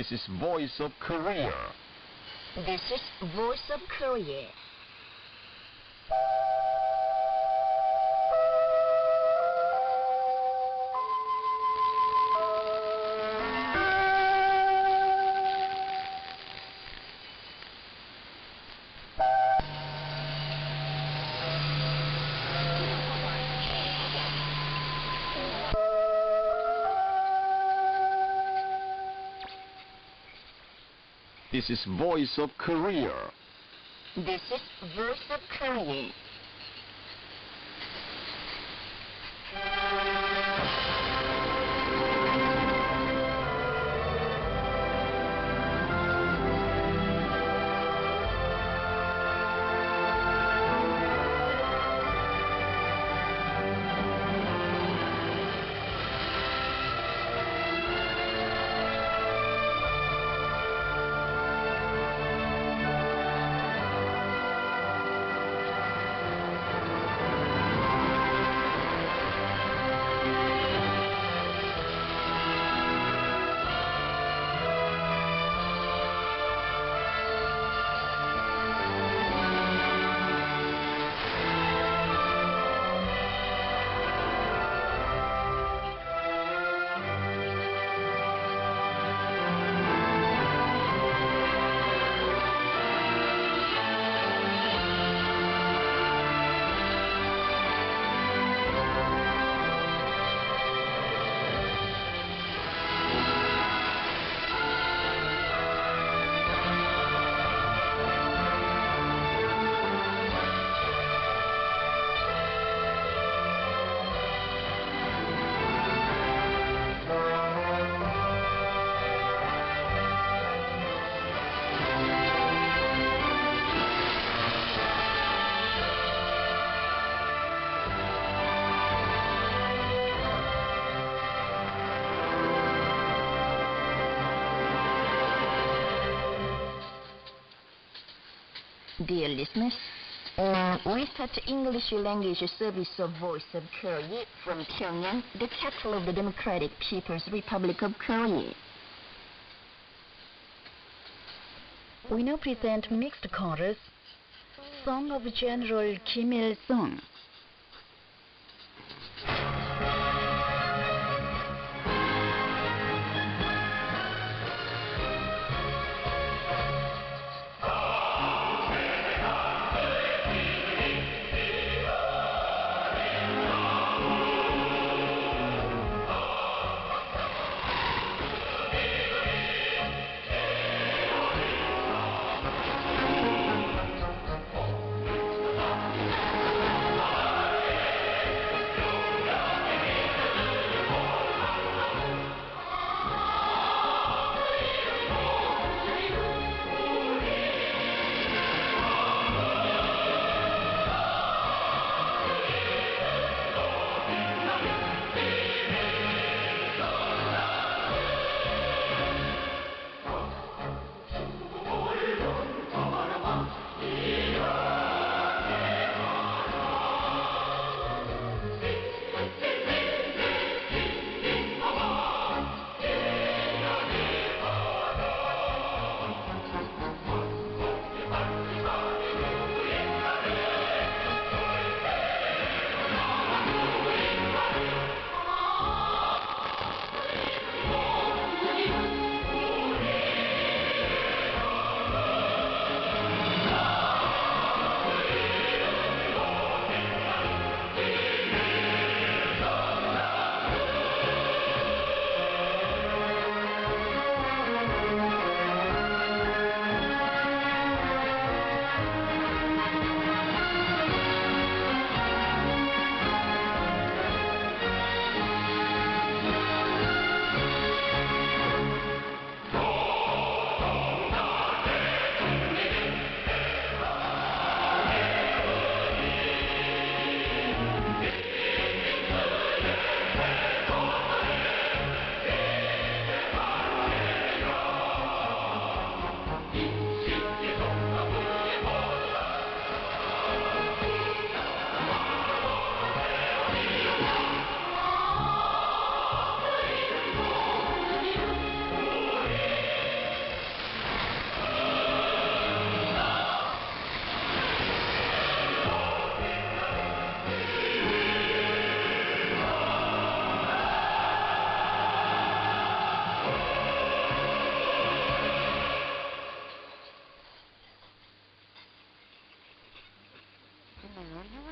This is Voice of Korea. This is Voice of Korea. This is Voice of Korea. This is Voice of Korea. Dear listeners, we start English language service of Voice of Korea from Pyongyang, the capital of the Democratic People's Republic of Korea. We now present mixed chorus, Song of General Kim Il-sung.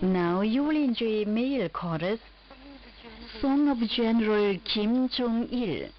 Now you will enjoy male chorus, Song of General Kim Jong-il.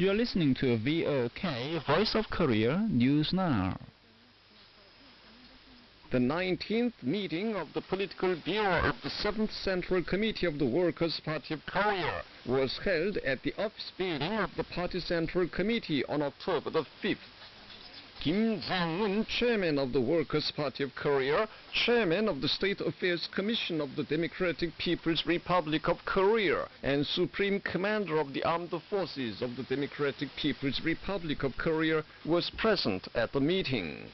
You are listening to VOK, Voice of Korea, News Now. The 19th meeting of the Political Bureau of the 7th Central Committee of the Workers' Party of Korea was held at the office building of the Party Central Committee on October the 5th. Kim Jong-un, Chairman of the Workers' Party of Korea, Chairman of the State Affairs Commission of the Democratic People's Republic of Korea, and Supreme Commander of the Armed Forces of the Democratic People's Republic of Korea was present at the meeting.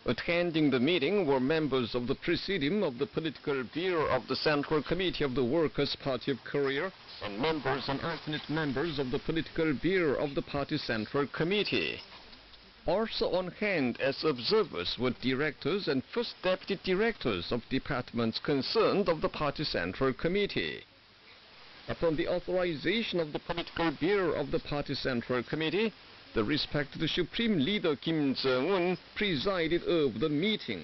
Attending the meeting were members of the Presidium of the Political Bureau of the Central Committee of the Workers' Party of Korea, and members and alternate members of the Political Bureau of the Party Central Committee. Also on hand as observers were directors and first deputy directors of departments concerned of the Party Central Committee. Upon the authorization of the Political Bureau of the Party Central Committee, the respected Supreme Leader Kim Jong-un presided over the meeting.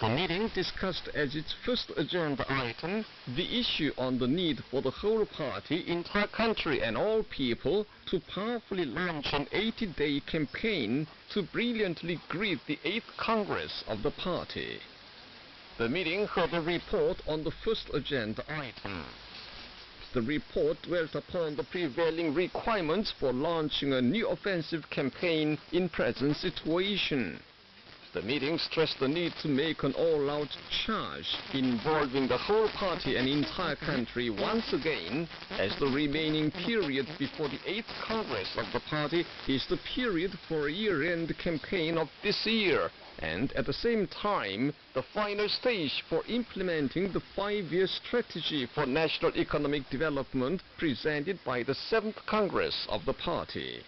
The meeting discussed as its first agenda item the issue on the need for the whole party, entire country and all people to powerfully launch an 80-day campaign to brilliantly greet the 8th Congress of the party. The meeting heard a report on the first agenda item. The report dwelt upon the prevailing requirements for launching a new offensive campaign in present situation. The meeting stressed the need to make an all-out charge involving the whole party and entire country once again, as the remaining period before the 8th Congress of the party is the period for a year-end campaign of this year, and at the same time, the final stage for implementing the 5-year strategy for national economic development presented by the 7th Congress of the party.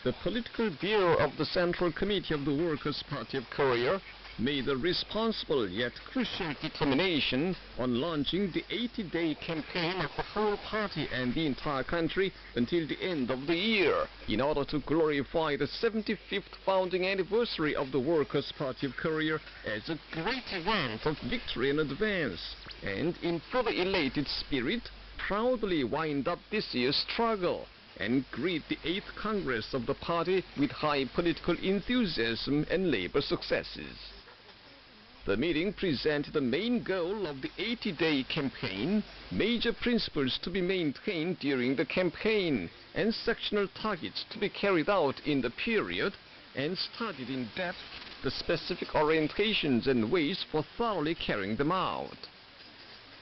The Political Bureau of the Central Committee of the Workers' Party of Korea made a responsible yet crucial determination on launching the 80-day campaign of the whole party and the entire country until the end of the year in order to glorify the 75th founding anniversary of the Workers' Party of Korea as a great event of victory and advance, and in further elated spirit, proudly wind up this year's struggle and greet the 8th Congress of the party with high political enthusiasm and labor successes. The meeting presented the main goal of the 80-day campaign, major principles to be maintained during the campaign, and sectional targets to be carried out in the period, and studied in depth the specific orientations and ways for thoroughly carrying them out.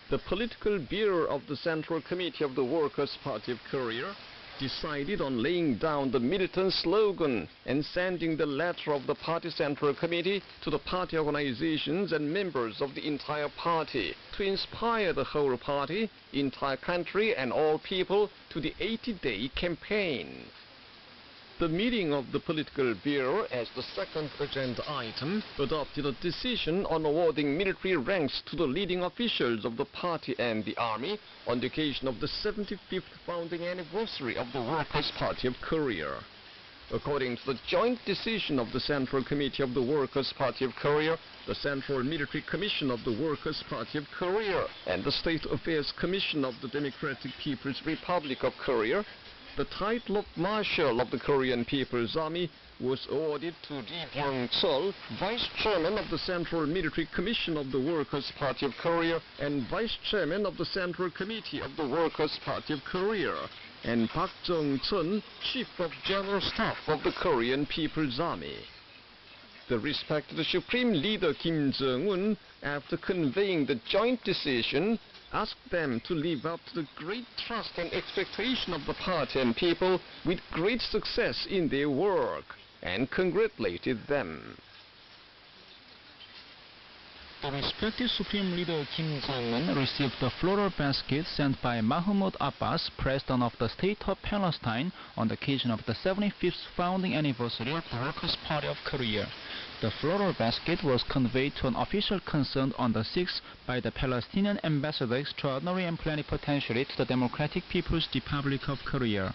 The Political Bureau of the Central Committee of the Workers' Party of Korea decided on laying down the militant slogan and sending the letter of the Party Central Committee to the party organizations and members of the entire party to inspire the whole party, entire country and all people to the 80-day campaign. The meeting of the Political Bureau, as the second agenda item, adopted a decision on awarding military ranks to the leading officials of the party and the army on the occasion of the 75th founding anniversary of the Workers' Party of Korea. According to the joint decision of the Central Committee of the Workers' Party of Korea, the Central Military Commission of the Workers' Party of Korea, and the State Affairs Commission of the Democratic People's Republic of Korea, the title of Marshal of the Korean People's Army was awarded to Lee Byung-chul, Vice Chairman of the Central Military Commission of the Workers' Party of Korea and Vice Chairman of the Central Committee of the Workers' Party of Korea, and Park Jong-chun, Chief of General Staff of the Korean People's Army. The respected Supreme Leader Kim Jong-un, after conveying the joint decision, asked them to live up to the great trust and expectation of the party and people with great success in their work, and congratulated them. The respected Supreme Leader Kim Jong-un received the floral basket sent by Mahmoud Abbas, President of the State of Palestine, on the occasion of the 75th founding anniversary of the Workers' Party of Korea. The floral basket was conveyed to an official concerned on the 6th by the Palestinian Ambassador Extraordinary and Plenipotentiary to the Democratic People's Republic of Korea.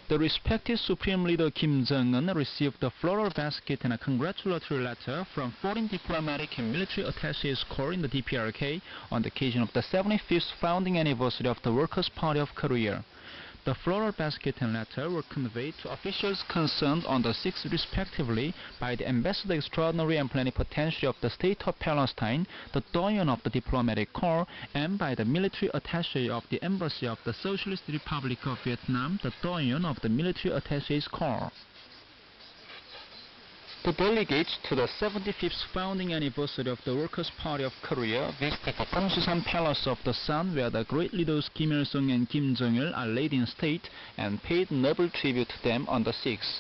The respected Supreme Leader Kim Jong-un received the floral basket and a congratulatory letter from foreign diplomatic and military attaches corps in the DPRK on the occasion of the 75th founding anniversary of the Workers' Party of Korea. The floral basket and letter were conveyed to officials concerned on the 6th respectively by the Ambassador Extraordinary and Plenipotentiary of the State of Palestine, the Doyen of the Diplomatic Corps, and by the military attaché of the Embassy of the Socialist Republic of Vietnam, the Doyen of the Military Attaché's Corps. The delegates to the 75th founding anniversary of the Workers' Party of Korea visited the Gyeongsusan Palace of the Sun, where the great leaders Kim Il-sung and Kim Jong-il are laid in state, and paid noble tribute to them on the 6th.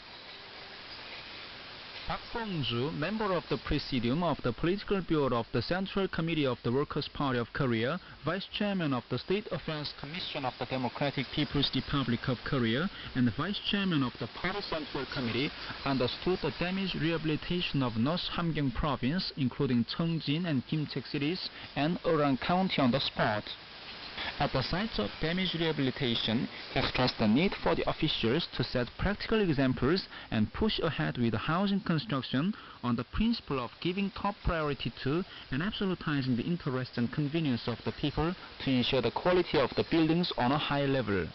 Park Bong-ju, member of the Presidium of the Political Bureau of the Central Committee of the Workers' Party of Korea, Vice Chairman of the State Affairs Commission of the Democratic People's Republic of Korea, and Vice Chairman of the Party Central Committee, understood the damage rehabilitation of North Hamgyong Province, including Cheongjin and Gimcheok cities, and Orang County on the spot. At the sites of damage rehabilitation, he stressed the need for the officials to set practical examples and push ahead with housing construction on the principle of giving top priority to and absolutizing the interests and convenience of the people to ensure the quality of the buildings on a high level.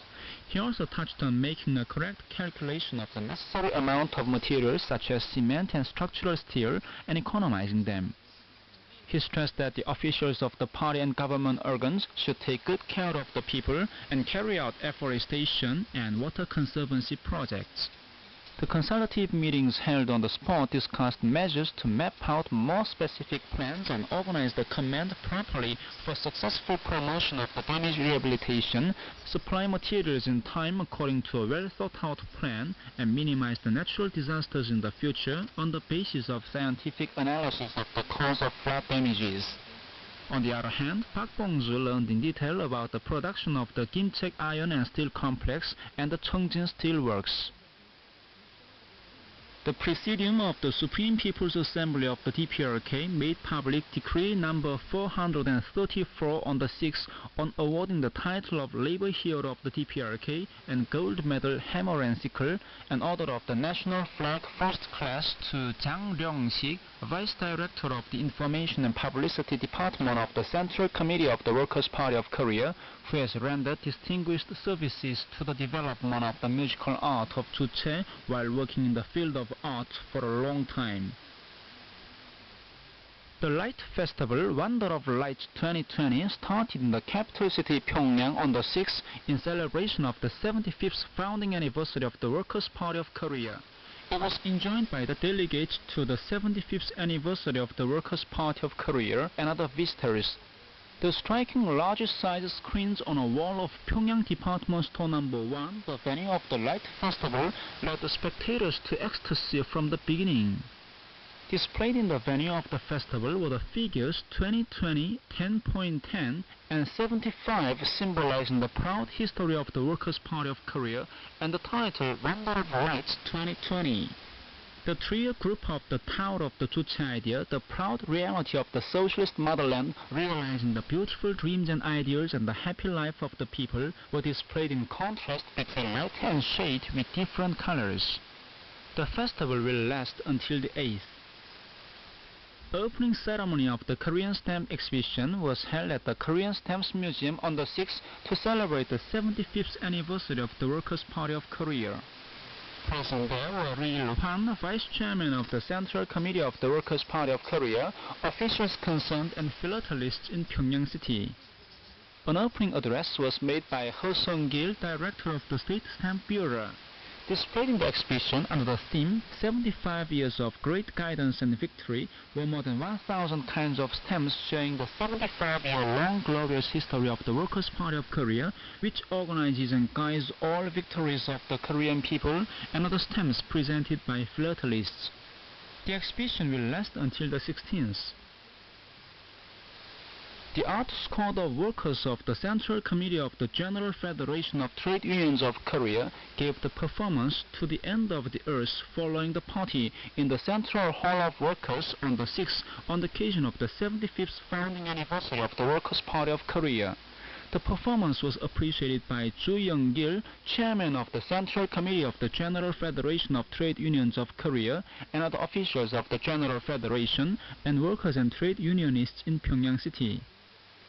He also touched on making a correct calculation of the necessary amount of materials such as cement and structural steel and economizing them. He stressed that the officials of the party and government organs should take good care of the people and carry out afforestation and water conservancy projects. The consultative meetings held on the spot discussed measures to map out more specific plans and organize the command properly for successful promotion of the damage rehabilitation, supply materials in time according to a well-thought-out plan, and minimize the natural disasters in the future on the basis of scientific analysis of the cause of flood damages. On the other hand, Park Bong-ju learned in detail about the production of the Gimcheok Iron and Steel Complex and the Cheongjin Steel Works. The Presidium of the Supreme People's Assembly of the DPRK made public Decree number 434 on the 6th on awarding the title of Labor Hero of the DPRK and Gold Medal Hammer and Sickle and Order of the National Flag First Class to Jang Ryong-sik, Vice Director of the Information and Publicity Department of the Central Committee of the Workers' Party of Korea, who has rendered distinguished services to the development of the musical art of Juche while working in the field of art for a long time. The Light Festival Wonder of Light 2020 started in the capital city Pyongyang on the 6th in celebration of the 75th founding anniversary of the Workers' Party of Korea. It was enjoyed by the delegates to the 75th anniversary of the Workers' Party of Korea and other visitors. The striking large-size screens on a wall of Pyongyang Department Store No. 1, the venue of the Light Festival, led the spectators to ecstasy from the beginning. Displayed in the venue of the festival were the figures 2020, 10.10, and 75 symbolizing the proud history of the Workers' Party of Korea and the title Wonder of Light 2020. The trio group of the Tower of the Juche idea, the proud reality of the socialist motherland, realizing the beautiful dreams and ideals and the happy life of the people, were displayed in contrast between light and shade with different colors. The festival will last until the 8th. The opening ceremony of the Korean Stamp exhibition was held at the Korean Stamps Museum on the 6th to celebrate the 75th anniversary of the Workers' Party of Korea. Present there were Ri Il-hwan, Vice Chairman of the Central Committee of the Workers' Party of Korea, officials concerned and philatelists in Pyongyang City. An opening address was made by Chosŏn-ŭi, Director of the State Stamp Bureau. Displayed in the exhibition under the theme 75 Years of Great Guidance and Victory were more than 1,000 kinds of stamps showing the 75-year-long glorious history of the Workers' Party of Korea, which organizes and guides all victories of the Korean people, and other stamps presented by philatelists. The exhibition will last until the 16th. The Art Squad of workers of the Central Committee of the General Federation of Trade Unions of Korea gave the performance To the End of the Earth following the party in the Central Hall of Workers on the 6th on the occasion of the 75th founding anniversary of the Workers' Party of Korea. The performance was appreciated by Ju Young-gil, Chairman of the Central Committee of the General Federation of Trade Unions of Korea, and other officials of the General Federation and workers and trade unionists in Pyongyang City.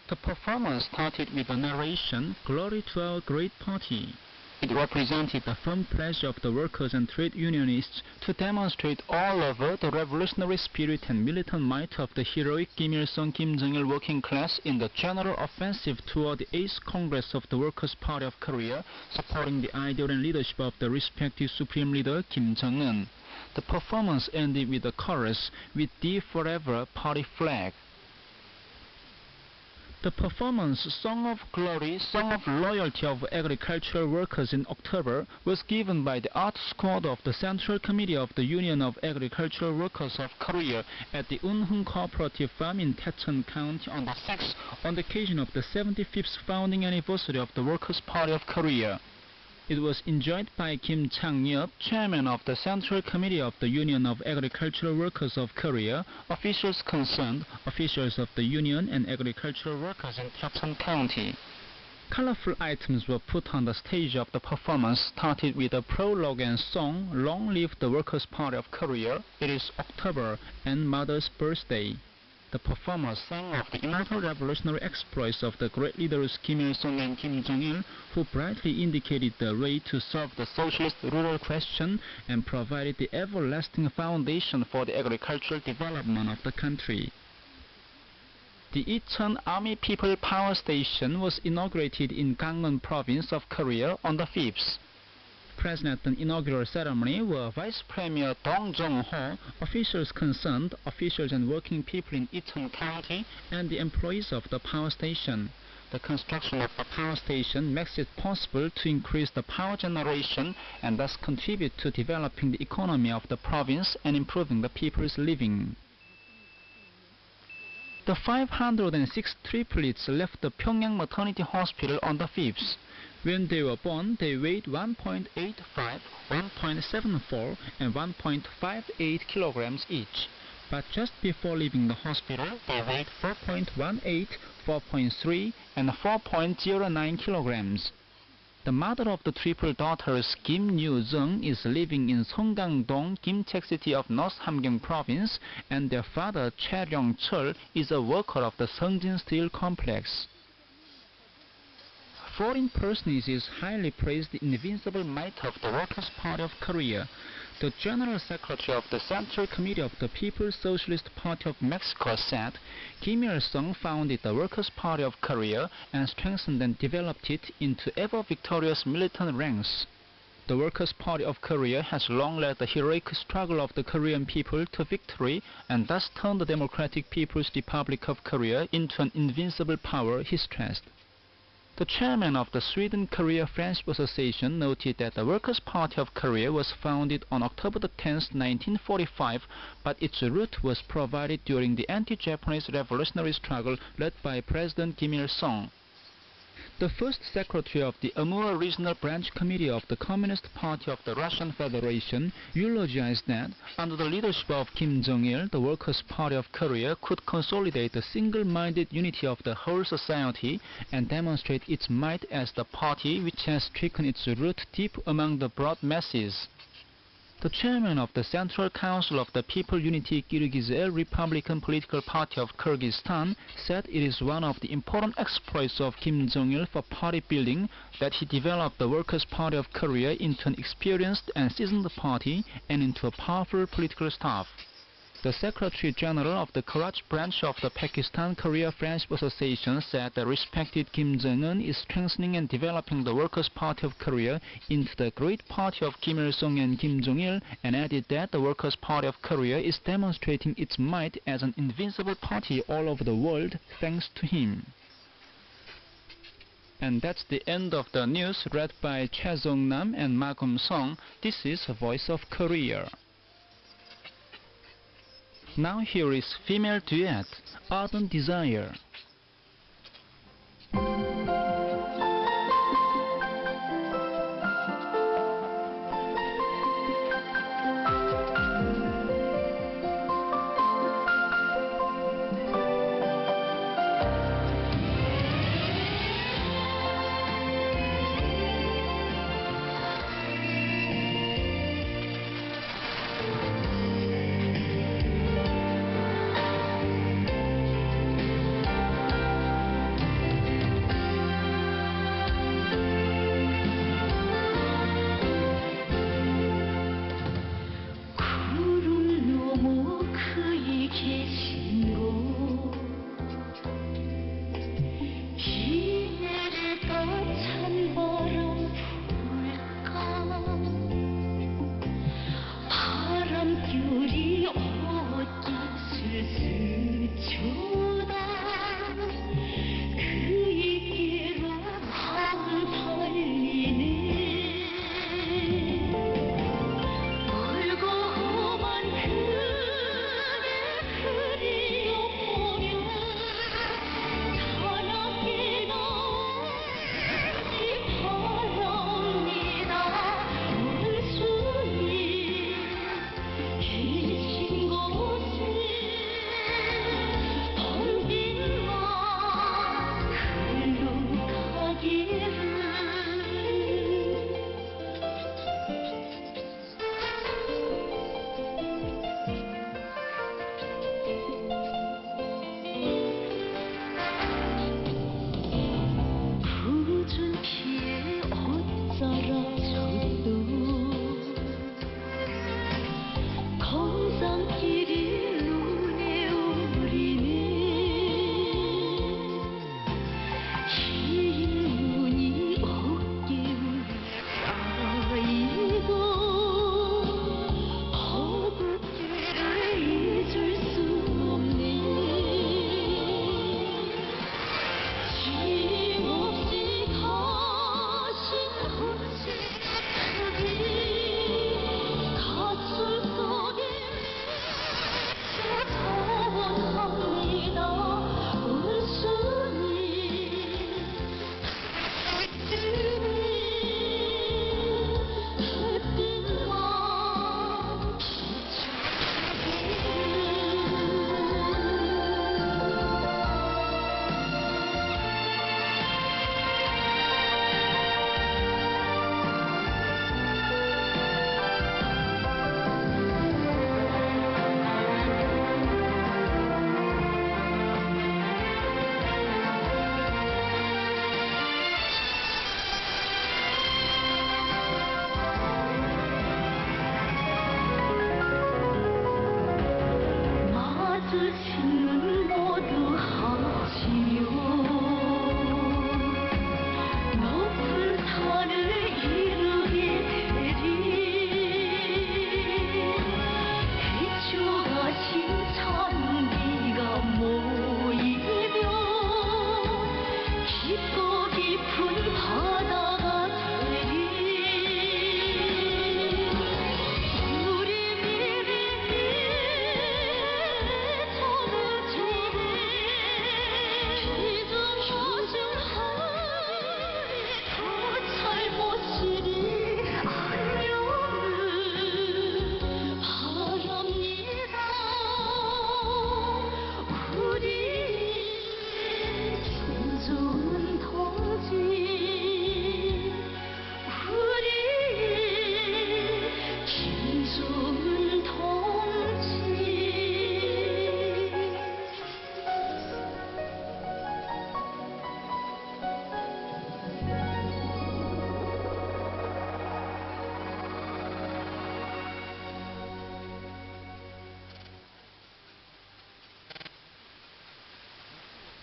The performance started with a narration, Glory to Our Great Party. It represented the firm pledge of the workers and trade unionists to demonstrate all over the revolutionary spirit and militant might of the heroic Kim Il-sung Kim Jong-il working class in the general offensive toward the 8th Congress of the Workers' Party of Korea, supporting the ideal and leadership of the respective Supreme Leader Kim Jong-un. The performance ended with a chorus, "With Thee Forever, Party Flag." The performance Song of Glory, Song of Loyalty of Agricultural Workers in October was given by the Art Squad of the Central Committee of the Union of Agricultural Workers of Korea at the Eunhung Cooperative Farm in Taechon County on the 6th on the occasion of the 75th founding anniversary of the Workers' Party of Korea. It was enjoyed by Kim Chang-yeop, Chairman of the Central Committee of the Union of Agricultural Workers of Korea, officials concerned, officials of the Union and Agricultural Workers in Taechon County. Colorful items were put on the stage of the performance, started with a prologue and song, Long Live the Workers' Party of Korea, It is October, and Mother's Birthday. The performers sang of the immortal revolutionary exploits of the great leaders Kim Il-sung and Kim Jong-il, who brightly indicated the way to solve the socialist rural question and provided the everlasting foundation for the agricultural development of the country. The Icheon Army People Power Station was inaugurated in Gangwon Province of Korea on the 5th. Present at the inaugural ceremony were Vice Premier Dong Jong-ho, officials concerned, officials and working people in Icheon County, and the employees of the power station. The construction of the power station makes it possible to increase the power generation and thus contribute to developing the economy of the province and improving the people's living. The 506 triplets left the Pyongyang Maternity Hospital on the 5th. When they were born, they weighed 1.85, 1.74, and 1.58 kilograms each. But just before leaving the hospital, they weighed 4.18, 4.3, and 4.09 kilograms. The mother of the triple daughters, Kim Yoo-jung, is living in Songgang-dong, Gimcheok City of North Hamgyong Province, and their father, Chae Ryong-chul, is a worker of the Seongjin Steel Complex. Foreign personages highly praised the invincible might of the Workers' Party of Korea. The General Secretary of the Central Committee of the People's Socialist Party of Mexico said, Kim Il-sung founded the Workers' Party of Korea and strengthened and developed it into ever-victorious militant ranks. The Workers' Party of Korea has long led the heroic struggle of the Korean people to victory and thus turned the Democratic People's Republic of Korea into an invincible power, he stressed. The chairman of the Sweden-Korea Friendship Association noted that the Workers' Party of Korea was founded on October 10, 1945, but its root was provided during the anti-Japanese revolutionary struggle led by President Kim Il-sung. The first secretary of the Amur Regional Branch Committee of the Communist Party of the Russian Federation eulogized that, under the leadership of Kim Jong-il, the Workers' Party of Korea could consolidate the single-minded unity of the whole society and demonstrate its might as the party which has stricken its root deep among the broad masses. The chairman of the Central Council of the People Unity Kyrgyz Republican Political Party of Kyrgyzstan said it is one of the important exploits of Kim Jong-il for party building that he developed the Workers' Party of Korea into an experienced and seasoned party and into a powerful political staff. The Secretary General of the Karaj branch of the Pakistan-Korea Friendship Association said that respected Kim Jong-un is strengthening and developing the Workers' Party of Korea into the great party of Kim Il-sung and Kim Jong-il, and added that the Workers' Party of Korea is demonstrating its might as an invincible party all over the world thanks to him. And that's the end of the news read by Chae Jong-nam and Ma Gum-sung. This is Voice of Korea. Now here is female duet, Ardent Desire.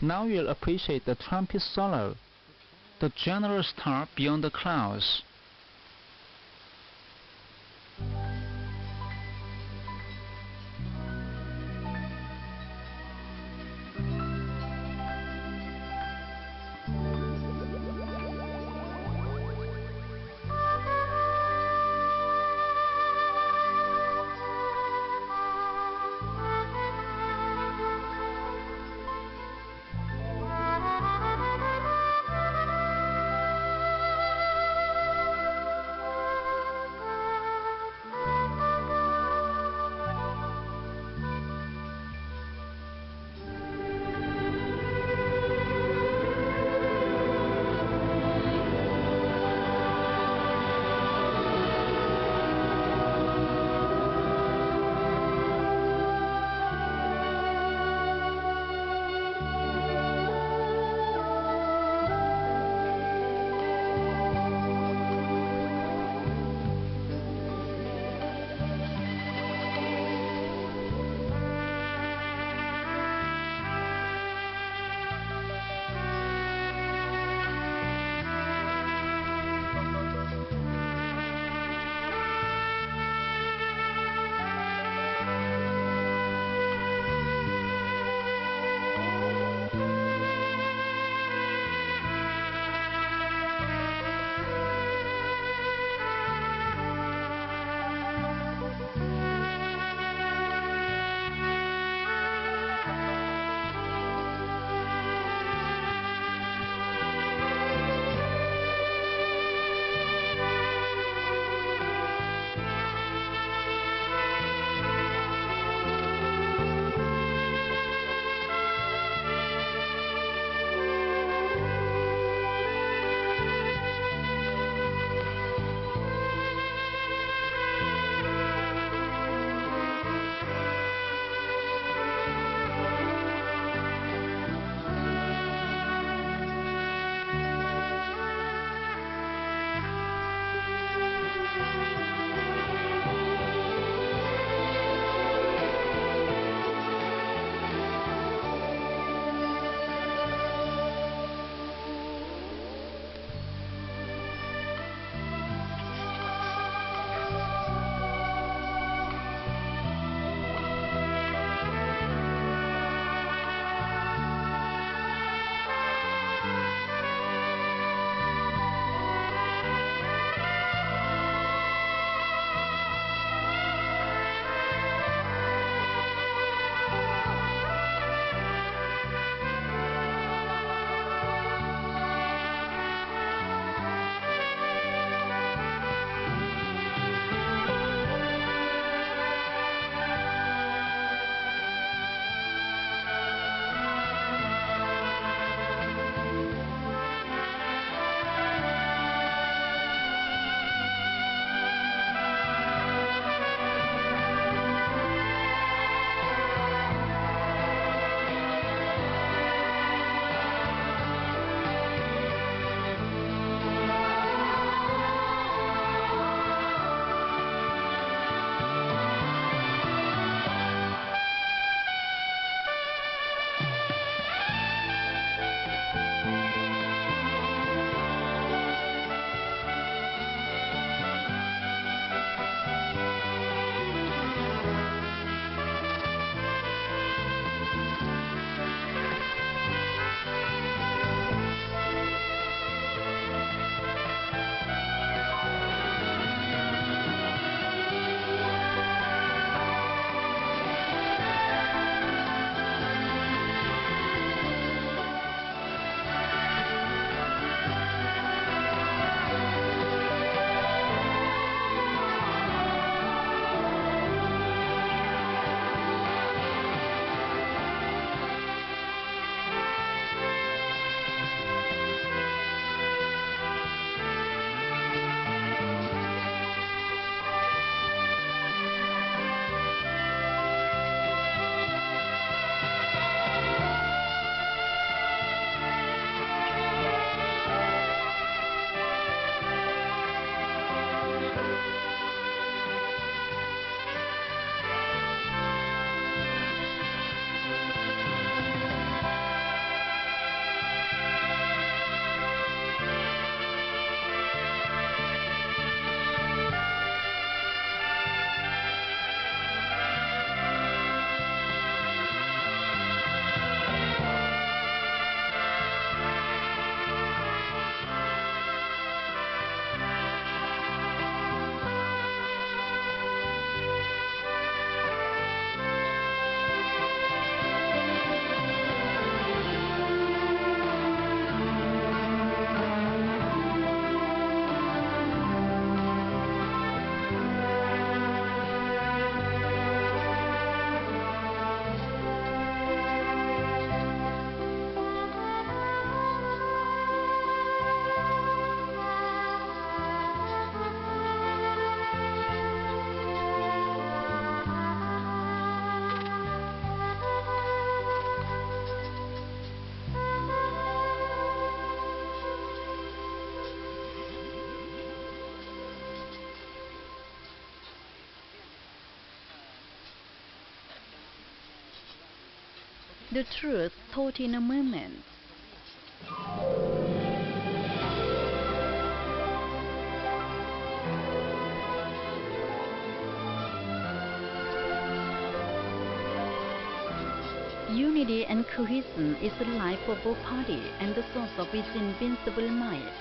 Now you'll appreciate the trumpet solo, the general star beyond the clouds. The truth taught in a moment. Unity and cohesion is the life of a party and the source of its invincible might.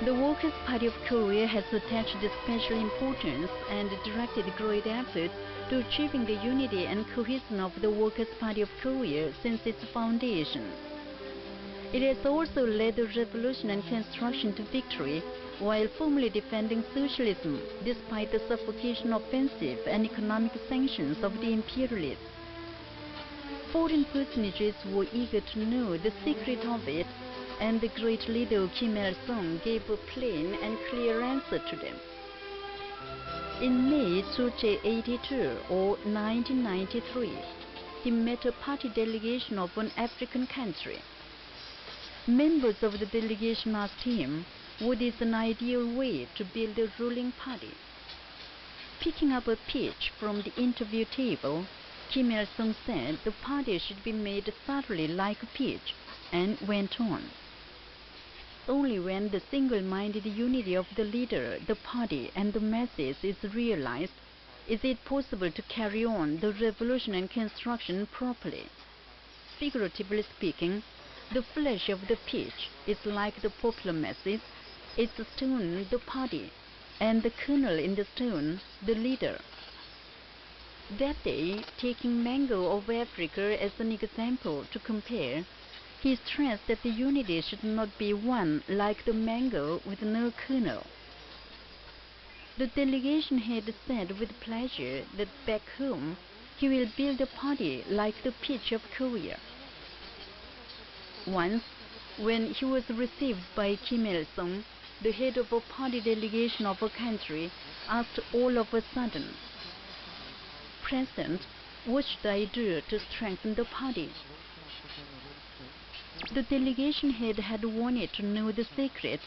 The Workers' Party of Korea has attached special importance and directed great efforts to achieving the unity and cohesion of the Workers' Party of Korea since its foundation. It has also led the revolution and construction to victory while firmly defending socialism despite the suffocation offensive and economic sanctions of the imperialists. Foreign personages were eager to know the secret of it, and the great leader Kim Il-sung gave a plain and clear answer to them. In May 1982 or 1993, he met a party delegation of an African country. Members of the delegation asked him what is an ideal way to build a ruling party. Picking up a pitch from the interview table, Kim Il-sung said the party should be made thoroughly like a pitch, and went on. Only when the single-minded unity of the leader, the party, and the masses is realized, is it possible to carry on the revolution and construction properly. Figuratively speaking, the flesh of the pitch is like the popular masses, its stone the party, and the kernel in the stone the leader. That day, taking mango of Africa as an example to compare, he stressed that the unity should not be one like the mango with no kernel. The delegation head said with pleasure that back home he will build a party like the pitch of Korea. Once, when he was received by Kim Il-sung, the head of a party delegation of a country asked all of a sudden, "President, what should I do to strengthen the party?" The delegation head had wanted to know the secret,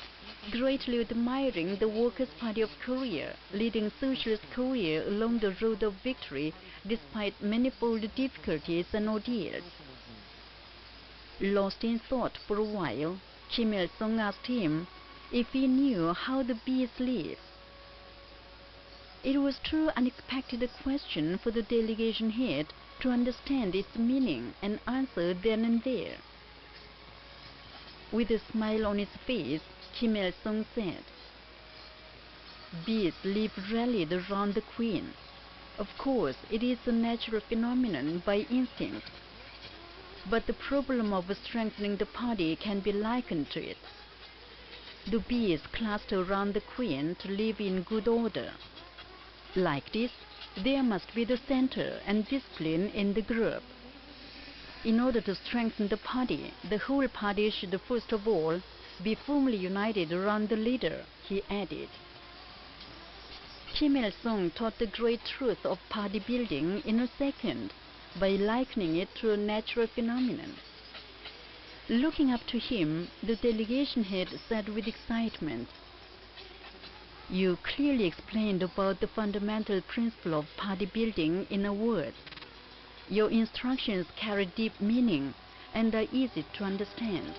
greatly admiring the Workers' Party of Korea, leading Socialist Korea along the road of victory despite manifold difficulties and ordeals. Lost in thought for a while, Kim Il-sung asked him if he knew how the bees live. It was too unexpected a question for the delegation head to understand its meaning and answer then and there. With a smile on his face, Kim Il-sung said, "Bees live rallied around the queen. Of course, it is a natural phenomenon by instinct. But the problem of strengthening the party can be likened to it. The bees cluster around the queen to live in good order. Like this, there must be the center and discipline in the group. In order to strengthen the party, the whole party should first of all be firmly united around the leader," he added. Kim Il-sung taught the great truth of party building in a second by likening it to a natural phenomenon. Looking up to him, the delegation head said with excitement, "You clearly explained about the fundamental principle of party building in a word. Your instructions carry deep meaning and are easy to understand.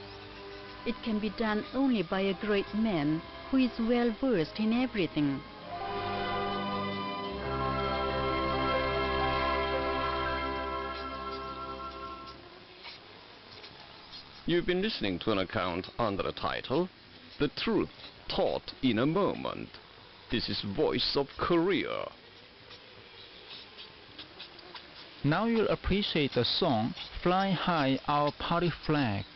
It can be done only by a great man who is well versed in everything." You've been listening to an account under the title, "The Truth Taught in a Moment." This is Voice of Korea. Now you'll appreciate the song "Fly High Our Party Flag."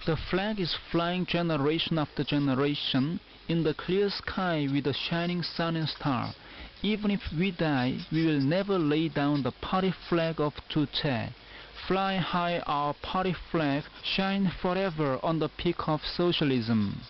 The flag is flying generation after generation in the clear sky with a shining sun and star. Even if we die, we will never lay down the party flag of Juche. Fly high our party flag, shine forever on the peak of socialism.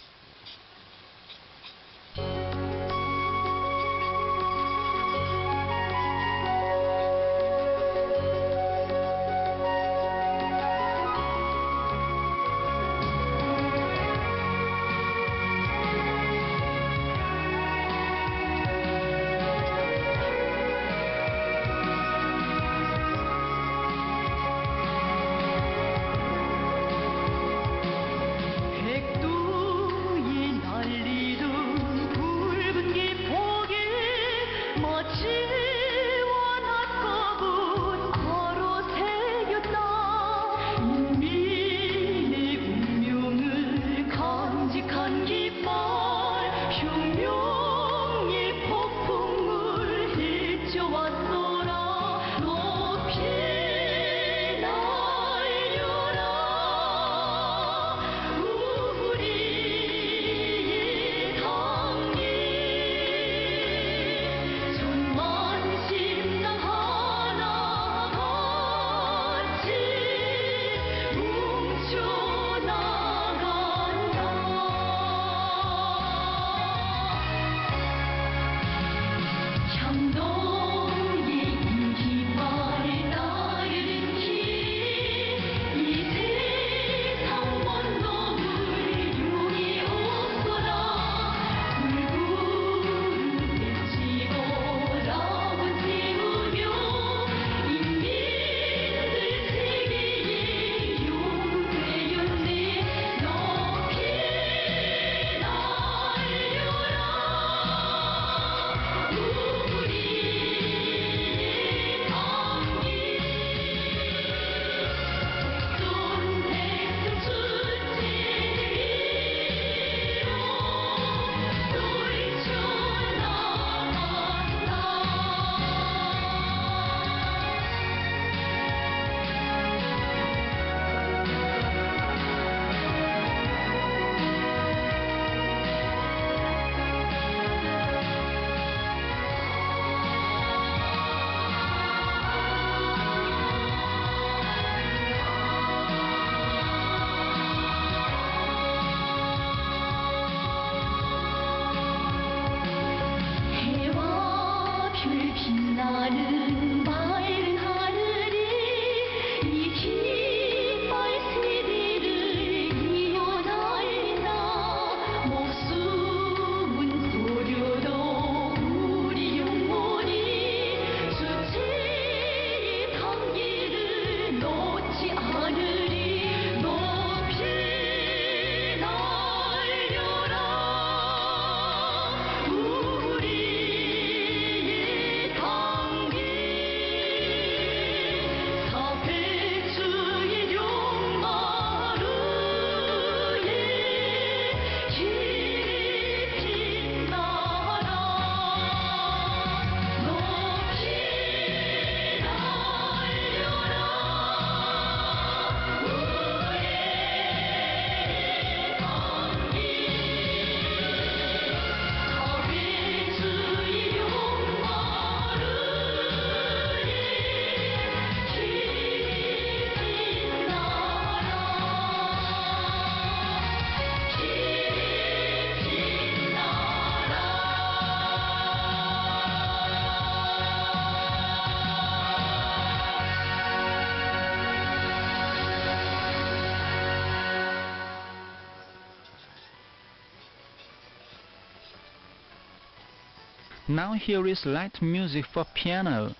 Now here is light music for piano.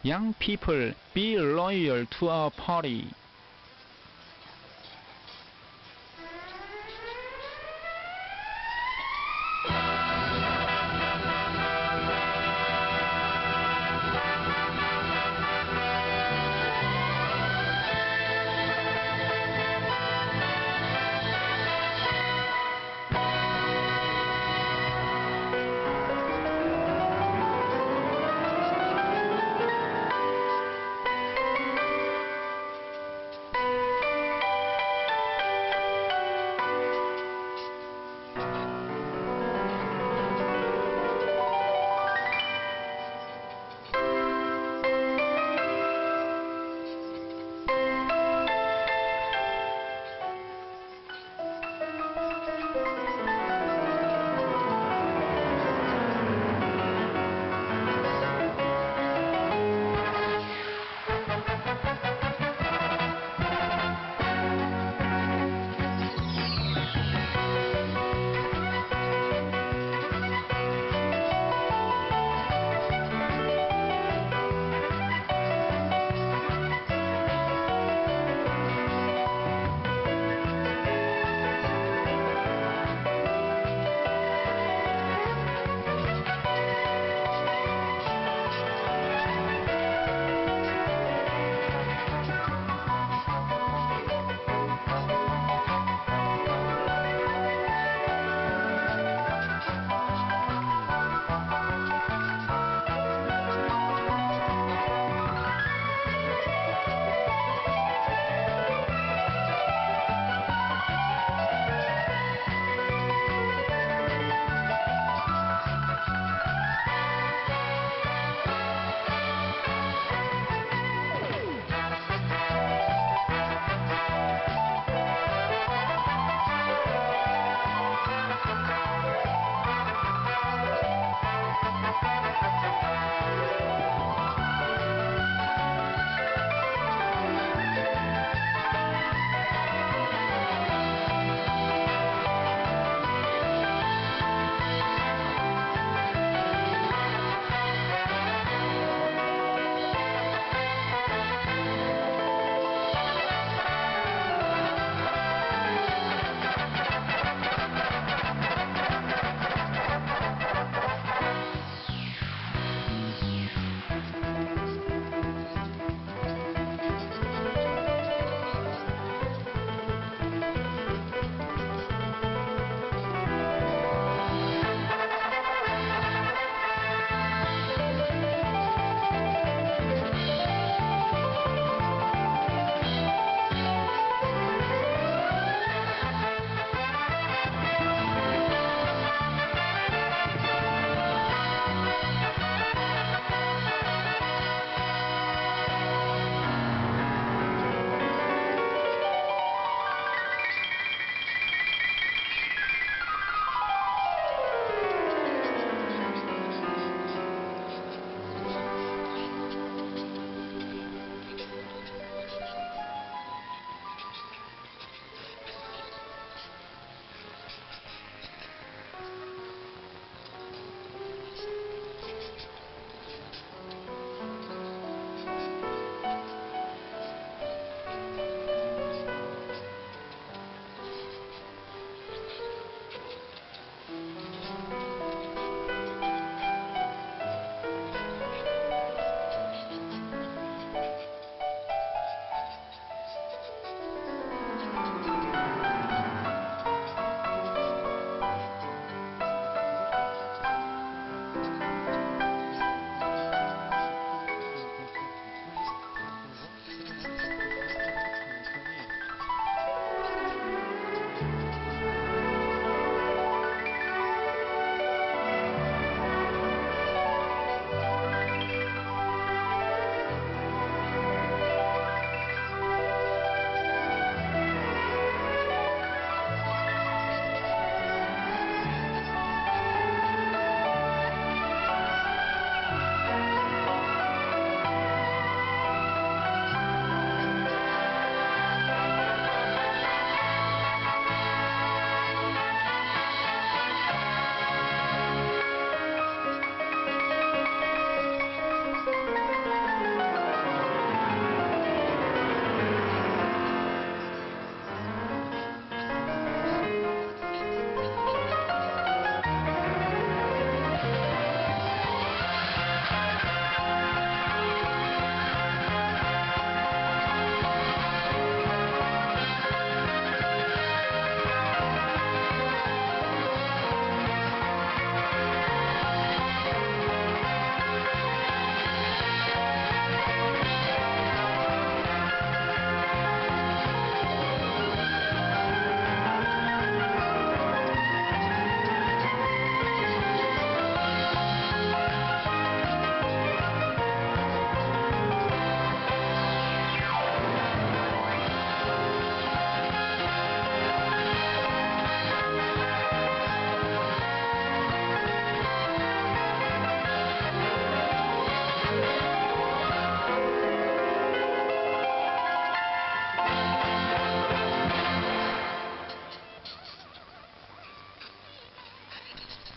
Young people, be loyal to our party.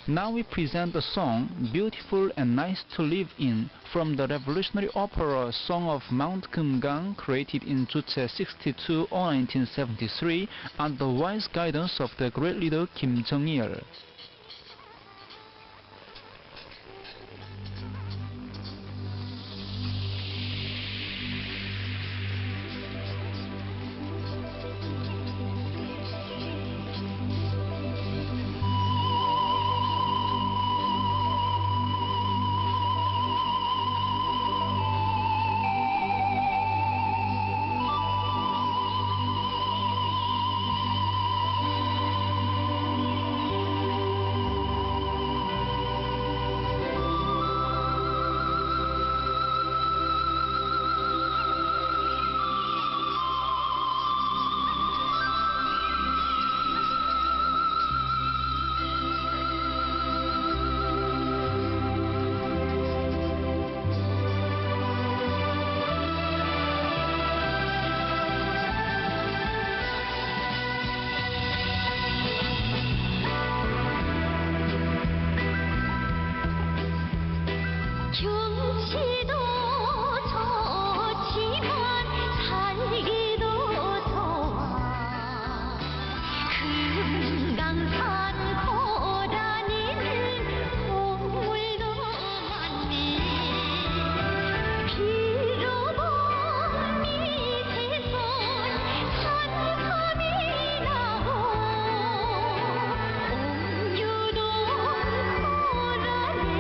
Now we present the song Beautiful and Nice to Live In from the revolutionary opera Song of Mount Kumgang, created in Juche 62 or 1973 under the wise guidance of the great leader Kim Jong-il. 경치도 좋지만 살기도 좋아. 금강산 고다니는 동물도 많니. 비로고 밑에선 산삼이 나고 옥류도 고라니는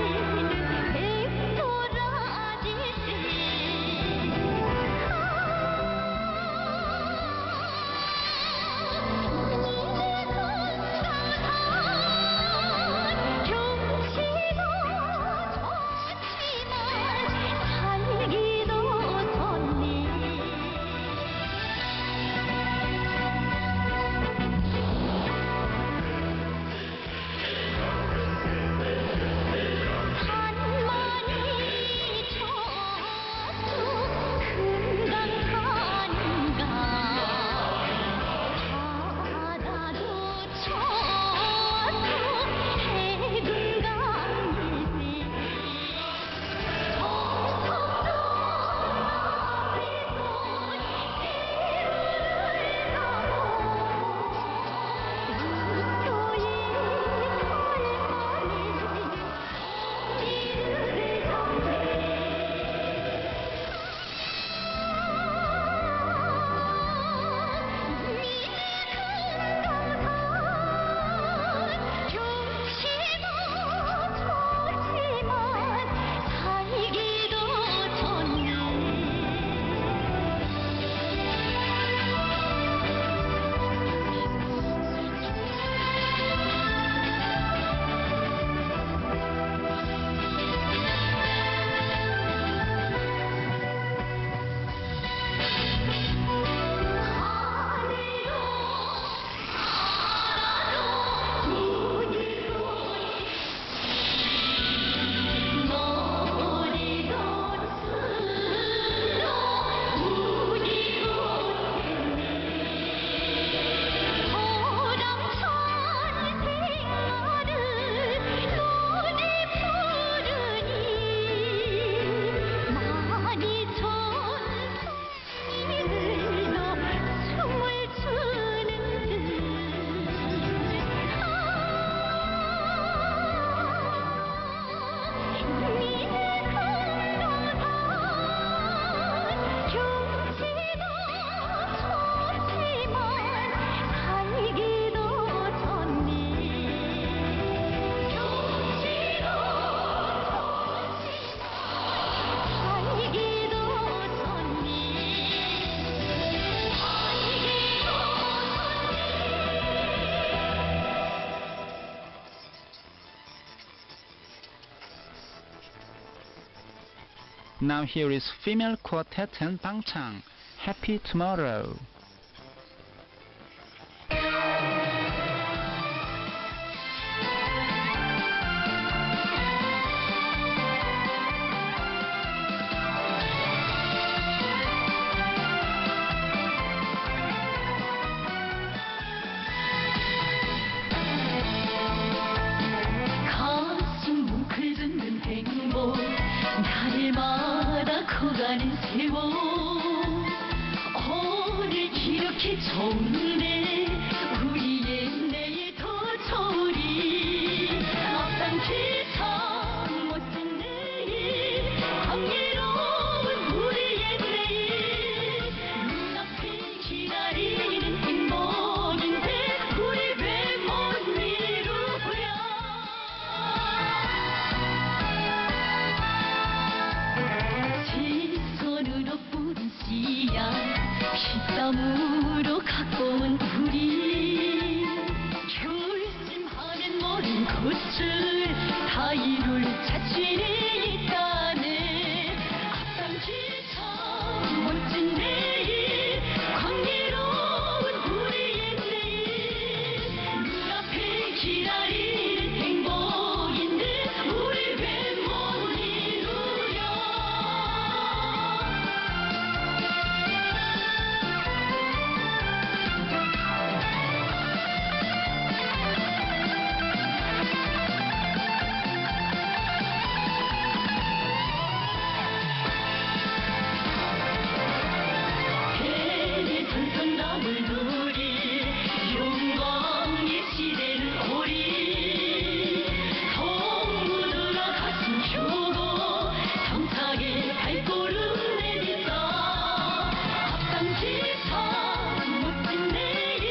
Now here is female quartet and Bangchang, Happy Tomorrow. 가 지나는 세월 오늘 이렇게 좋은데 우리의 내일 더 좋으리 앞산 기차 멋진 내일 감미로운 우리의 내일 눈앞에 기다리는 행복인데 우리 왜 못 이루랴 시선으로 뿌린 씨앗 피땀으로 갖고 온 우리 결심하는 모든 것을 다 이룰 자신이 있다네 앞산 기차 멋진 내일 광기로운 우리의 내일 눈앞에 기다리는 행복인데 우리 왜 못 이루랴 해내 산성남을 누리 영광의 시대를 오리 동무들아 가슴 펴고 성탁의 발걸음 내딛자 앞산 기차 멋진 내일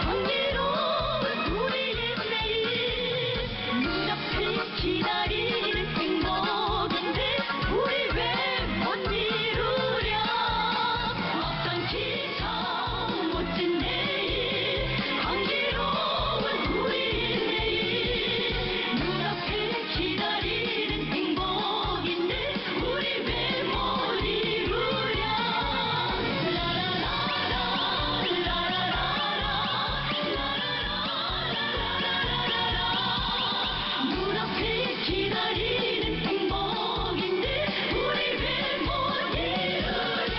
광기로운 우리의 내일 눈앞에 기다리는 행복인데 우리 왜 못 이루랴 앞산 기차 멋진 내일 광기로운 우리의 내일 눈앞에 기다리는 행복인데 우리 왜 못 이루랴 눈앞에 기다리는 행복인데 우리 왜 못 이루랴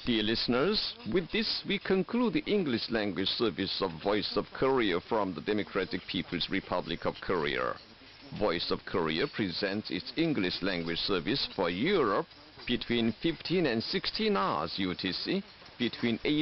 Dear listeners, with this we conclude the English language service of Voice of Korea from the Democratic People's Republic of Korea. Voice of Korea presents its English language service for Europe between 15 and 16 hours UTC, between 8